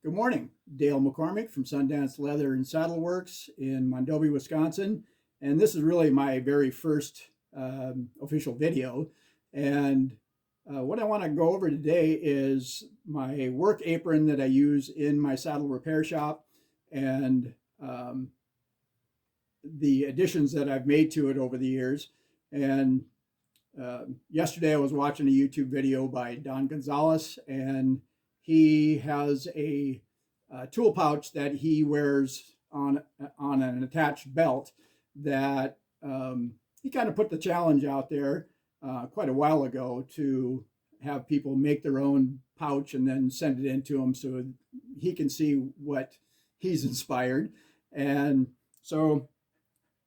Good morning. Dale McCormick from Sundance Leather and Saddleworks in Mondovi, Wisconsin. And this is really my very first official video. And what I want to go over today is my work apron that I use in my saddle repair shop and the additions that I've made to it over the years. And yesterday I was watching a YouTube video by Don Gonzalez, and he has a tool pouch that he wears on an attached belt that he kind of put the challenge out there quite a while ago to have people make their own pouch and then send it in to him so he can see what he's inspired. And so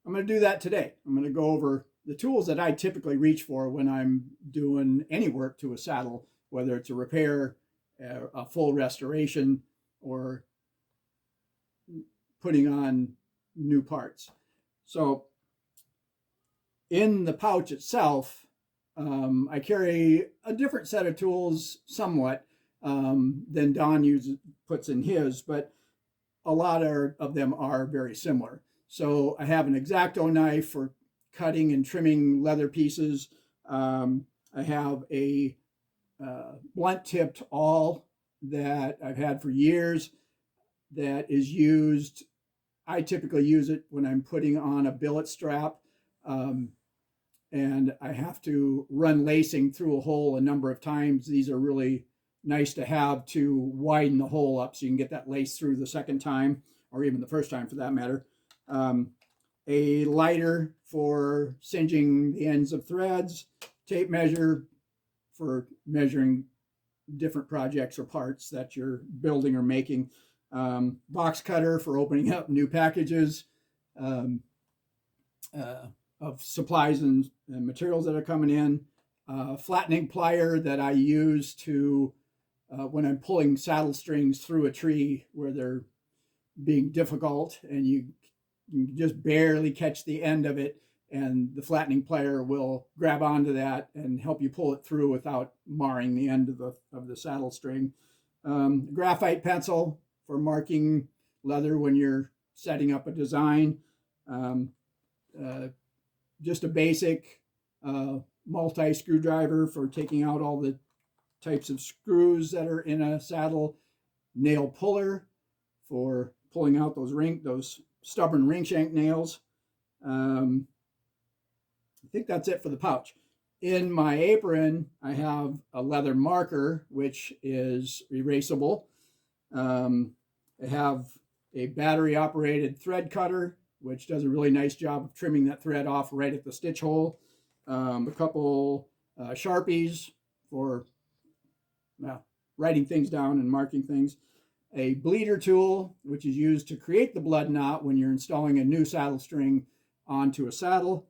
I'm going to do that today. I'm going to go over the tools that I typically reach for when I'm doing any work to a saddle, whether it's a repair, a full restoration, or putting on new parts. So in the pouch itself, I carry a different set of tools somewhat than Don puts in his, but a lot of them are very similar. So I have an X-Acto knife for cutting and trimming leather pieces. I have a blunt tipped awl that I've had for years that is used. I typically use it when I'm putting on a billet strap, and I have to run lacing through a hole a number of times. These are really nice to have to widen the hole up so you can get that lace through the second time, or even the first time for that matter. A lighter for singeing the ends of threads, tape measure for measuring different projects or parts that you're building or making, box cutter for opening up new packages of supplies and materials that are coming in, flattening plier that I use to when I'm pulling saddle strings through a tree where they're being difficult and you just barely catch the end of it, and the flattening plier will grab onto that and help you pull it through without marring the end of the saddle string. Graphite pencil for marking leather when you're setting up a design. Just a basic multi screwdriver for taking out all the types of screws that are in a saddle. Nail puller for pulling out those stubborn ring shank nails. I think that's it for the pouch. In my apron, I have a leather marker, which is erasable. I have a battery operated thread cutter, which does a really nice job of trimming that thread off right at the stitch hole. A couple Sharpies for writing things down and marking things. A bleeder tool, which is used to create the blood knot when you're installing a new saddle string onto a saddle.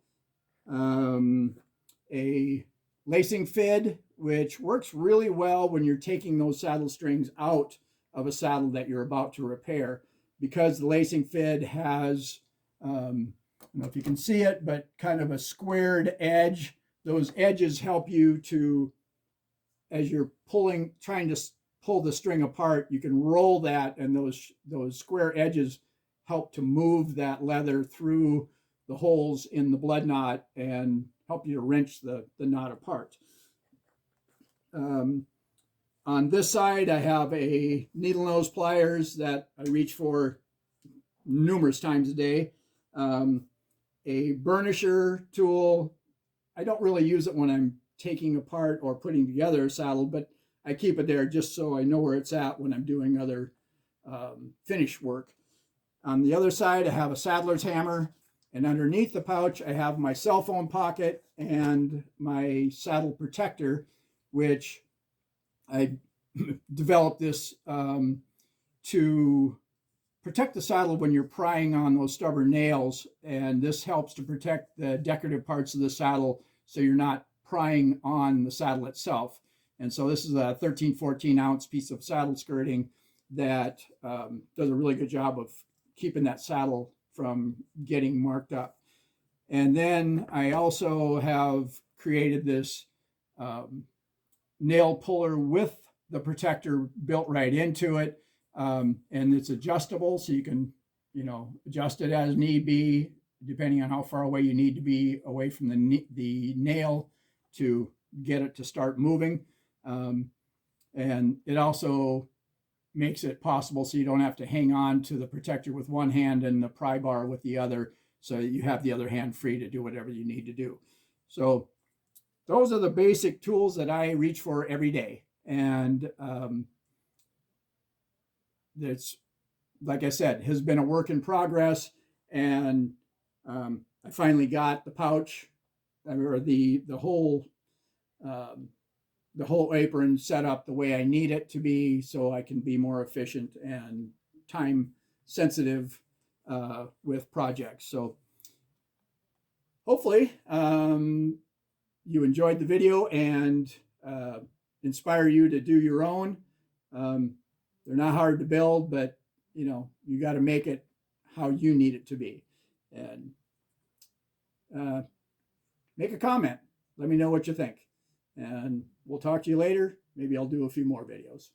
A lacing fid, which works really well when you're taking those saddle strings out of a saddle that you're about to repair, because the lacing fid has, I don't know if you can see it, but kind of a squared edge. Those edges help you to, as you're trying to pull the string apart, you can roll that, and those square edges help to move that leather through the holes in the blood knot and help you to wrench the knot apart. On this side, I have a needle nose pliers that I reach for numerous times a day. A burnisher tool. I don't really use it when I'm taking apart or putting together a saddle, but I keep it there just so I know where it's at when I'm doing other finish work. On the other side, I have a saddler's hammer, and underneath the pouch, I have my cell phone pocket and my saddle protector, which I developed this to protect the saddle when you're prying on those stubborn nails, and this helps to protect the decorative parts of the saddle so you're not prying on the saddle itself. And so this is a 13-14 ounce piece of saddle skirting that does a really good job of keeping that saddle from getting marked up. And then I also have created this nail puller with the protector built right into it. and it's adjustable, so you can, adjust it as need be, depending on how far away you need to be away from the nail to get it to start moving. And it also makes it possible so you don't have to hang on to the protector with one hand and the pry bar with the other, so you have the other hand free to do whatever you need to do. So those are the basic tools that I reach for every day. And it's, like I said, has been a work in progress. And I finally got the pouch, or the whole apron set up the way I need it to be, so I can be more efficient and time sensitive with projects. So hopefully you enjoyed the video and inspire you to do your own. They're not hard to build, but you got to make it how you need it to be. And make a comment. Let me know what you think. And we'll talk to you later. Maybe I'll do a few more videos.